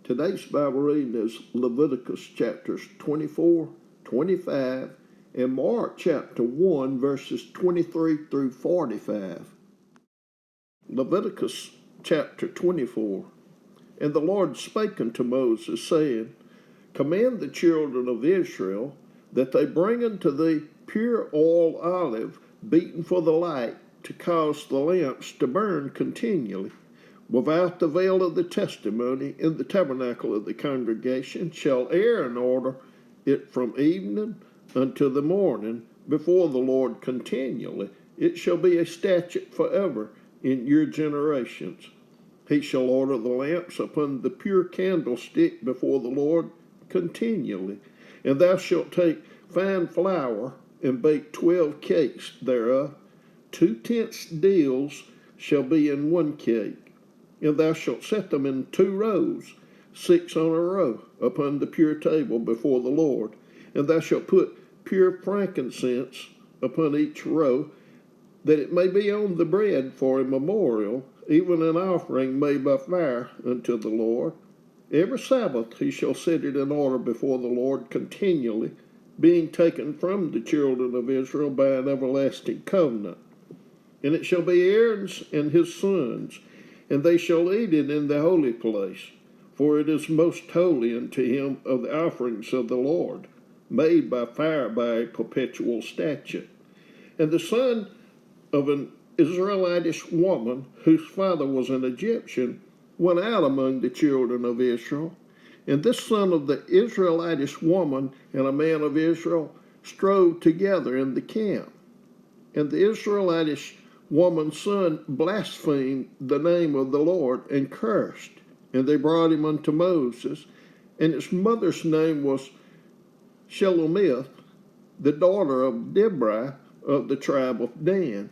Today's Bible reading is Leviticus chapters 24, 25, and Mark chapter 1, verses 23 through 45. Leviticus chapter 24. And the Lord spake unto Moses, saying, Command the children of Israel that they bring unto thee pure oil olive, beaten for the light, to cause the lamps to burn continually. Without the veil of the testimony in the tabernacle of the congregation shall Aaron order it from evening unto the morning before the Lord continually. It shall be a statute forever in your generations. He shall order the lamps upon the pure candlestick before the Lord continually. And thou shalt take fine flour and bake 12 cakes thereof. 2/10 deals shall be in one cake. And thou shalt set them in 2 rows, 6 on a row, upon the pure table before the Lord. And thou shalt put pure frankincense upon each row, that it may be on the bread for a memorial, even an offering made by fire unto the Lord. Every Sabbath he shall set it in order before the Lord continually, being taken from the children of Israel by an everlasting covenant. And it shall be Aaron's and his sons, and they shall eat it in the holy place, for it is most holy unto him of the offerings of the Lord, made by fire by a perpetual statute. And the son of an Israelitish woman, whose father was an Egyptian, went out among the children of Israel. And this son of the Israelitish woman and a man of Israel strove together in the camp. And the Israelitish woman's son blasphemed the name of the Lord and cursed. And they brought him unto Moses. And his mother's name was Shelomith, the daughter of Deborah of the tribe of Dan.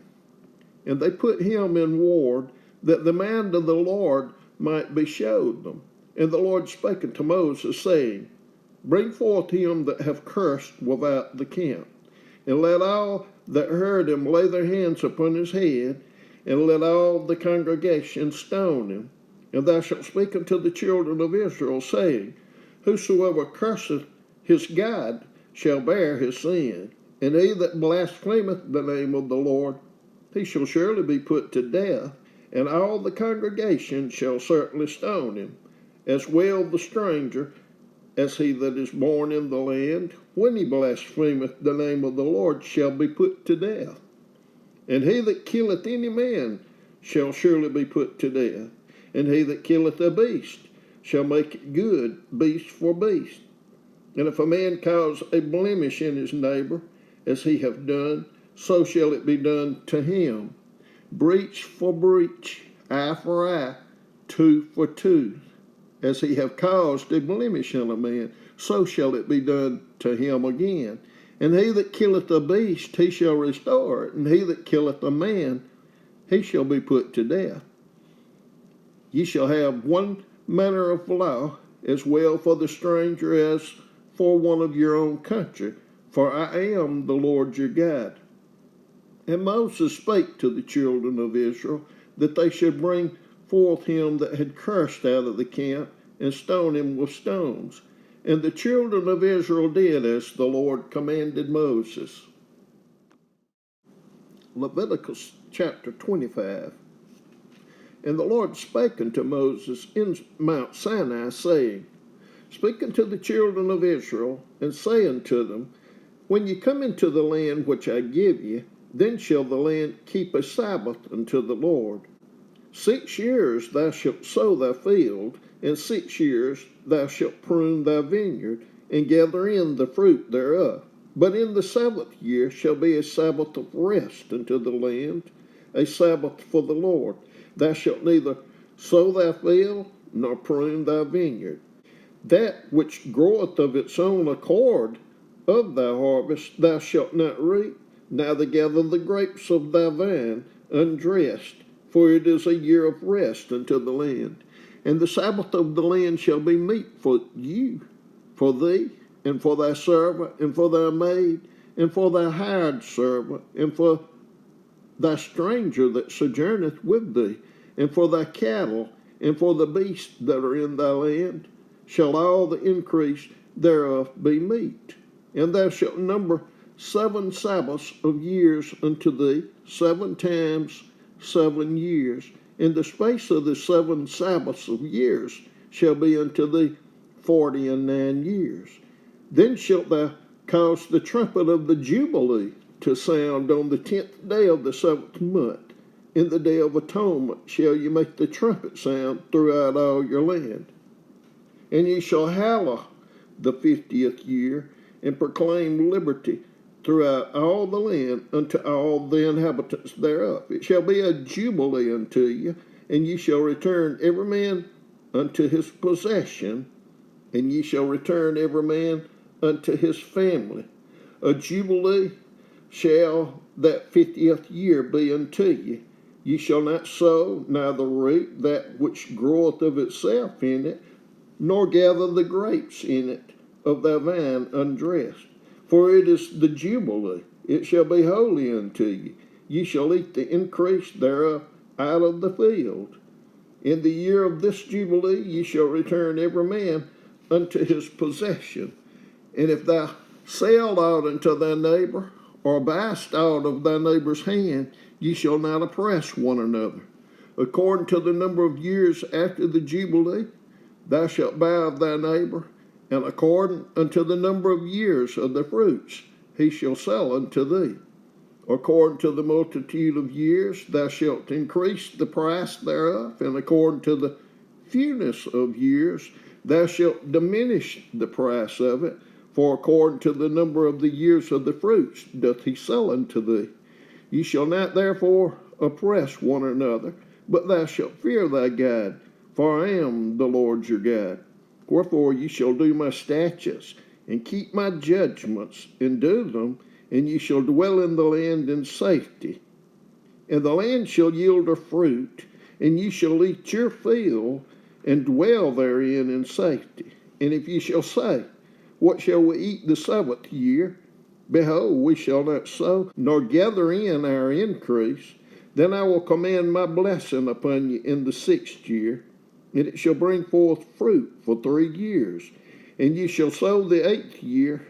And they put him in ward, that the man of the Lord might be showed them. And the Lord spake unto Moses, saying, Bring forth him that have cursed without the camp, and let all that heard him lay their hands upon his head, and let all the congregation stone him. And thou shalt speak unto the children of Israel, saying, Whosoever curseth his God shall bear his sin, and he that blasphemeth the name of the Lord, he shall surely be put to death, and all the congregation shall certainly stone him, as well the stranger as he that is born in the land, when he blasphemeth the name of the Lord, shall be put to death. And he that killeth any man shall surely be put to death, and he that killeth a beast shall make it good, beast for beast. And if a man cause a blemish in his neighbor, as he hath done, so shall it be done to him. Breach for breach, eye for eye, tooth for tooth. As he have caused a blemish in a man, so shall it be done to him again. And he that killeth a beast, he shall restore it, and he that killeth a man, he shall be put to death. Ye shall have one manner of law, as well for the stranger as for one of your own country, for I am the Lord your God. And Moses spake to the children of Israel, that they should bring forth him that had cursed out of the camp, and stone him with stones. And the children of Israel did as the Lord commanded Moses. Leviticus chapter 25. And the Lord spake unto Moses in Mount Sinai, saying, Speak unto the children of Israel, and say unto them, When ye come into the land which I give you, then shall the land keep a Sabbath unto the Lord. 6 years thou shalt sow thy field, and 6 years thou shalt prune thy vineyard, and gather in the fruit thereof. But in the 7th year shall be a Sabbath of rest unto the land, a Sabbath for the Lord. Thou shalt neither sow thy field, nor prune thy vineyard. That which groweth of its own accord of thy harvest thou shalt not reap, neither gather the grapes of thy vine undressed, for it is a year of rest unto the land. And the Sabbath of the land shall be meat for you, for thee, and for thy servant, and for thy maid, and for thy hired servant, and for thy stranger that sojourneth with thee, and for thy cattle, and for the beasts that are in thy land, shall all the increase thereof be meat. And thou shalt number 7 Sabbaths of years unto thee, 7 times 7 years. In the space of the 7 Sabbaths of years shall be unto thee 49 years. Then shalt thou cause the trumpet of the Jubilee to sound on the 10th day of the 7th month. In the day of atonement shall ye make the trumpet sound throughout all your land. And ye shall hallow the 50th year, and proclaim liberty throughout all the land unto all the inhabitants thereof. It shall be a jubilee unto you, and ye shall return every man unto his possession, and ye shall return every man unto his family. A jubilee shall that 50th year be unto you. Ye shall not sow, neither reap that which groweth of itself in it, nor gather the grapes in it of thy vine undressed. For it is the Jubilee, it shall be holy unto you. Ye shall eat the increase thereof out of the field. In the year of this Jubilee ye shall return every man unto his possession. And if thou sell aught unto thy neighbor, or buyest out of thy neighbor's hand, ye shall not oppress one another. According to the number of years after the Jubilee, thou shalt buy of thy neighbor, and according unto the number of years of the fruits he shall sell unto thee. According to the multitude of years thou shalt increase the price thereof, and according to the fewness of years thou shalt diminish the price of it, for according to the number of the years of the fruits doth he sell unto thee. Ye shall not therefore oppress one another, but thou shalt fear thy God, for I am the Lord your God. Wherefore ye shall do my statutes, and keep my judgments, and do them, and ye shall dwell in the land in safety. And the land shall yield her fruit, and ye shall eat your fill, and dwell therein in safety. And if ye shall say, what shall we eat the 7th year? Behold, we shall not sow, nor gather in our increase. Then I will command my blessing upon you in the 6th year, and it shall bring forth fruit for 3 years. And ye shall sow the 8th year,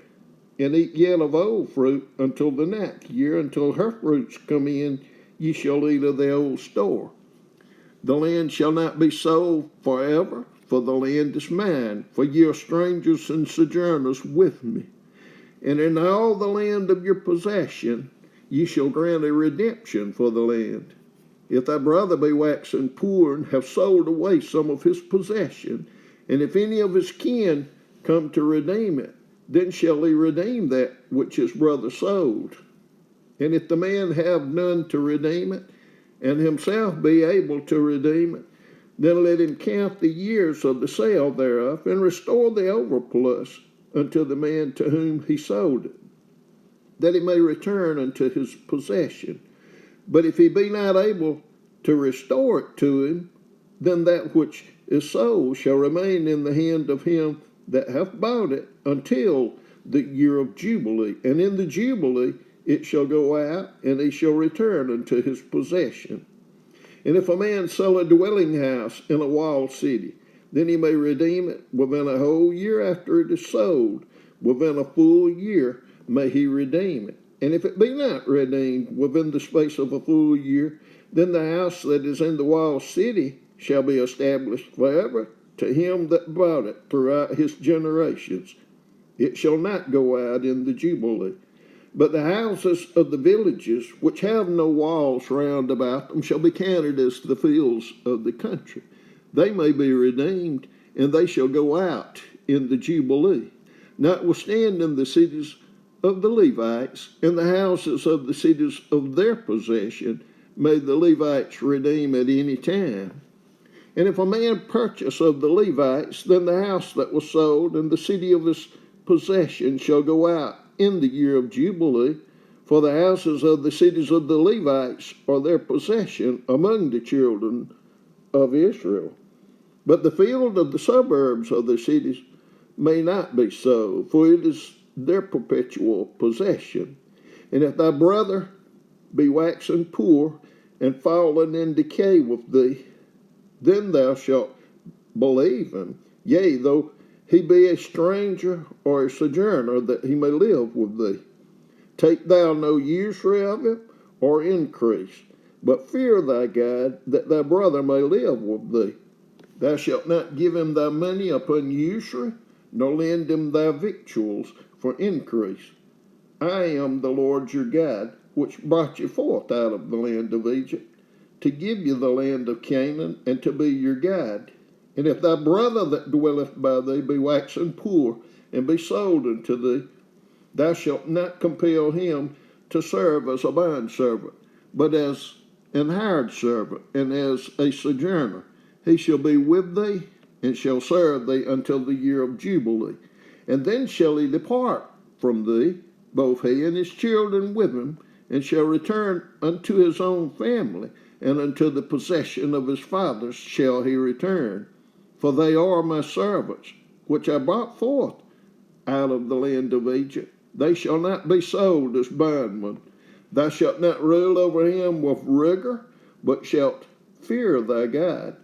and eat yet of old fruit until the 9th year, until her fruits come in, ye shall eat of the old store. The land shall not be sold forever, for the land is mine, for ye are strangers and sojourners with me. And in all the land of your possession ye shall grant a redemption for the land. If thy brother be waxen poor, and have sold away some of his possession, and if any of his kin come to redeem it, then shall he redeem that which his brother sold. And if the man have none to redeem it, and himself be able to redeem it, then let him count the years of the sale thereof, and restore the overplus unto the man to whom he sold it, that he may return unto his possession. But if he be not able to restore it to him, then that which is sold shall remain in the hand of him that hath bought it until the year of Jubilee. And in the Jubilee it shall go out, and he shall return unto his possession. And if a man sell a dwelling house in a walled city, then he may redeem it within a whole year after it is sold. Within a full year may he redeem it. And if it be not redeemed within the space of a full year, then the house that is in the walled city shall be established forever to him that bought it throughout his generations. It shall not go out in the Jubilee. But the houses of the villages, which have no walls round about them, shall be counted as the fields of the country. They may be redeemed, and they shall go out in the Jubilee. Notwithstanding the cities of the Levites and the houses of the cities of their possession may the Levites redeem at any time. And if a man purchase of the Levites, then the house that was sold and the city of his possession shall go out in the year of Jubilee, for the houses of the cities of the Levites are their possession among the children of Israel. But the field of the suburbs of the cities may not be sold, for it is their perpetual possession. And if thy brother be waxen poor and fallen in decay with thee, then thou shalt believe him. Yea, though he be a stranger or a sojourner, that he may live with thee. Take thou no usury of him, or increase, but fear thy God, that thy brother may live with thee. Thou shalt not give him thy money upon usury, nor lend him thy victuals for increase. I am the Lord your God, which brought you forth out of the land of Egypt, to give you the land of Canaan, and to be your God. And if thy brother that dwelleth by thee be waxen poor, and be sold unto thee, thou shalt not compel him to serve as a bondservant, but as an hired servant, and as a sojourner. He shall be with thee, and shall serve thee until the year of Jubilee. And then shall he depart from thee, both he and his children with him, and shall return unto his own family, and unto the possession of his fathers shall he return. For they are my servants, which I brought forth out of the land of Egypt. They shall not be sold as bondmen. Thou shalt not rule over him with rigor, but shalt fear thy God.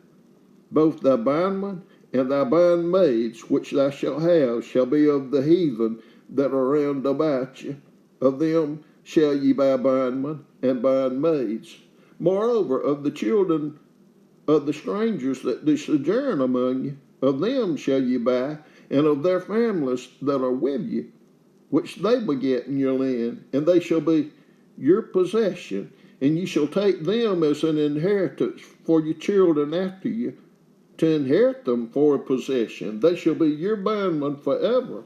Both thy bondmen and thy bondmaids, which thou shalt have, shall be of the heathen that are round about you. Of them shall ye buy bondmen and bondmaids. Moreover, of the children of the strangers that do sojourn among you, of them shall ye buy, and of their families that are with you, which they beget in your land, and they shall be your possession, and ye shall take them as an inheritance for your children after you, to inherit them for a possession. They shall be your bondmen forever.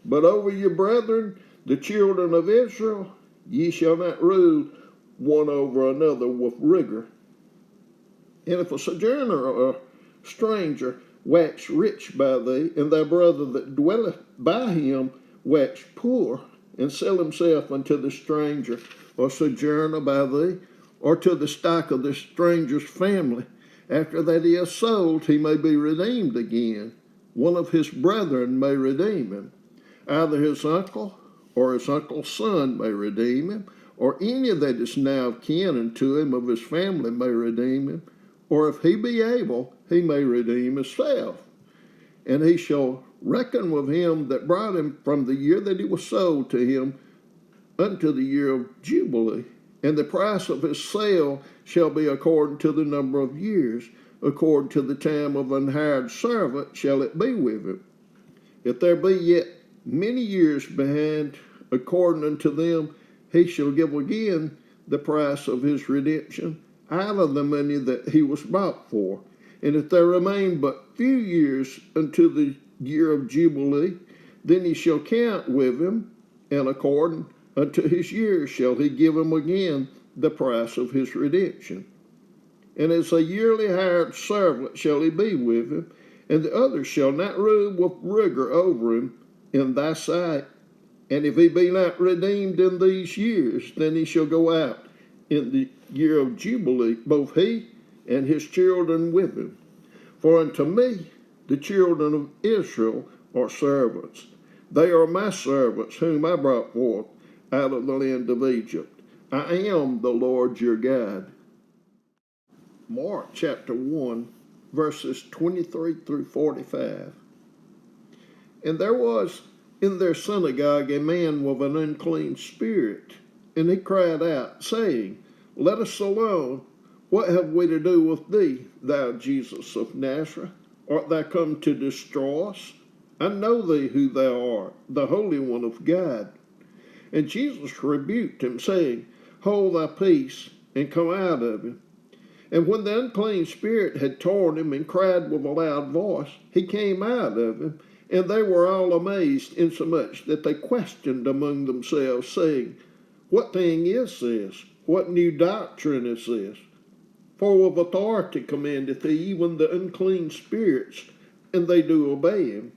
But over your brethren, the children of Israel, ye shall not rule one over another with rigor. And if a sojourner or a stranger wax rich by thee, and thy brother that dwelleth by him wax poor, and sell himself unto the stranger or sojourner by thee, or to the stock of the stranger's family, after that he is sold, he may be redeemed again. One of his brethren may redeem him. Either his uncle or his uncle's son may redeem him, or any that is now kin unto him of his family may redeem him, or if he be able, he may redeem himself. And he shall reckon with him that brought him from the year that he was sold to him unto the year of Jubilee. And the price of his sale shall be according to the number of years. According to the time of an hired servant shall it be with him. If there be yet many years behind, according unto them, he shall give again the price of his redemption out of the money that he was bought for. And if there remain but few years unto the year of Jubilee, then he shall count with him, and according unto his years shall he give him again the price of his redemption. And as a yearly hired servant shall he be with him, and the other shall not rule with rigor over him in thy sight. And if he be not redeemed in these years, then he shall go out in the year of Jubilee, both he and his children with him. For unto me the children of Israel are servants. They are my servants, whom I brought forth out of the land of Egypt. I am the Lord your God. Mark chapter 1, verses 23 through 45. And there was in their synagogue a man with an unclean spirit, and he cried out, saying, Let us alone. What have we to do with thee, thou Jesus of Nazareth? Art thou come to destroy us? I know thee who thou art, the Holy One of God. And Jesus rebuked him, saying, Hold thy peace, and come out of him. And when the unclean spirit had torn him and cried with a loud voice, he came out of him, and they were all amazed, insomuch that they questioned among themselves, saying, What thing is this? What new doctrine is this? For with authority commandeth he even the unclean spirits, and they do obey him.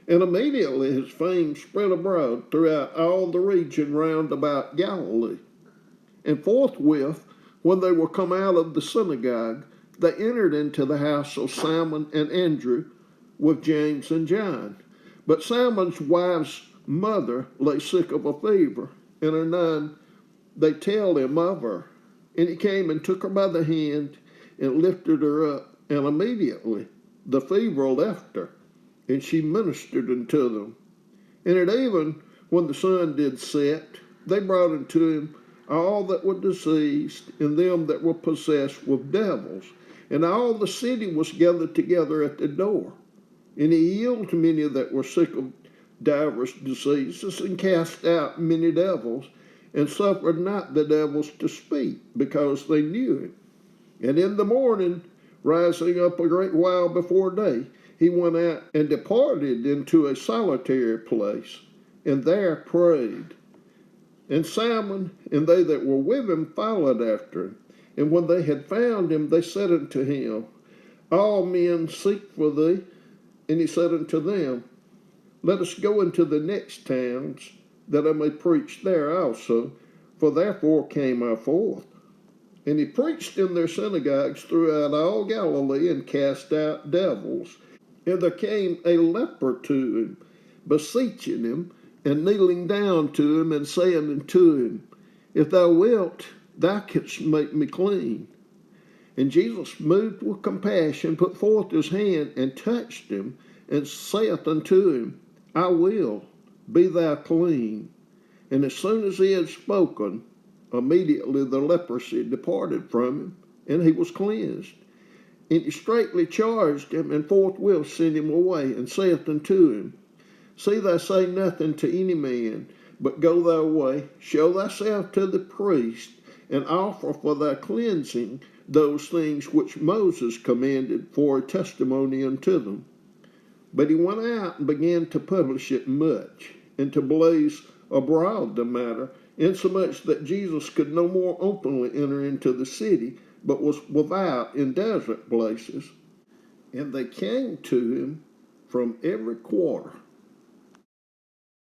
And immediately his fame spread abroad throughout all the region round about Galilee. And forthwith, when they were come out of the synagogue, they entered into the house of Simon and Andrew with James and John. But Simon's wife's mother lay sick of a fever, and anon they tell him of her. And he came and took her by the hand and lifted her up, and immediately the fever left her. and she ministered unto them. And at even when the sun did set, they brought unto him all that were diseased, and them that were possessed with devils. And all the city was gathered together at the door. And he healed many that were sick of divers diseases, and cast out many devils, and suffered not the devils to speak, because they knew him. And in the morning, rising up a great while before day, he went out and departed into a solitary place, and there prayed. And Simon and they that were with him followed after him. And when they had found him, they said unto him, All men seek for thee. And he said unto them, Let us go into the next towns, that I may preach there also, for therefore came I forth. And he preached in their synagogues throughout all Galilee, and cast out devils. And there came a leper to him, beseeching him, and kneeling down to him, and saying unto him, If thou wilt, thou canst make me clean. And Jesus, moved with compassion, put forth his hand, and touched him, and saith unto him, I will, be thou clean. And as soon as he had spoken, immediately the leprosy departed from him, and he was cleansed. And he straightly charged him, and forthwith sent him away, and saith unto him, See thou say nothing to any man, but go thy way, show thyself to the priest, and offer for thy cleansing those things which Moses commanded for a testimony unto them. But he went out and began to publish it much, and to blaze abroad the matter, insomuch that Jesus could no more openly enter into the city, but was without in desert places. And they came to him from every quarter,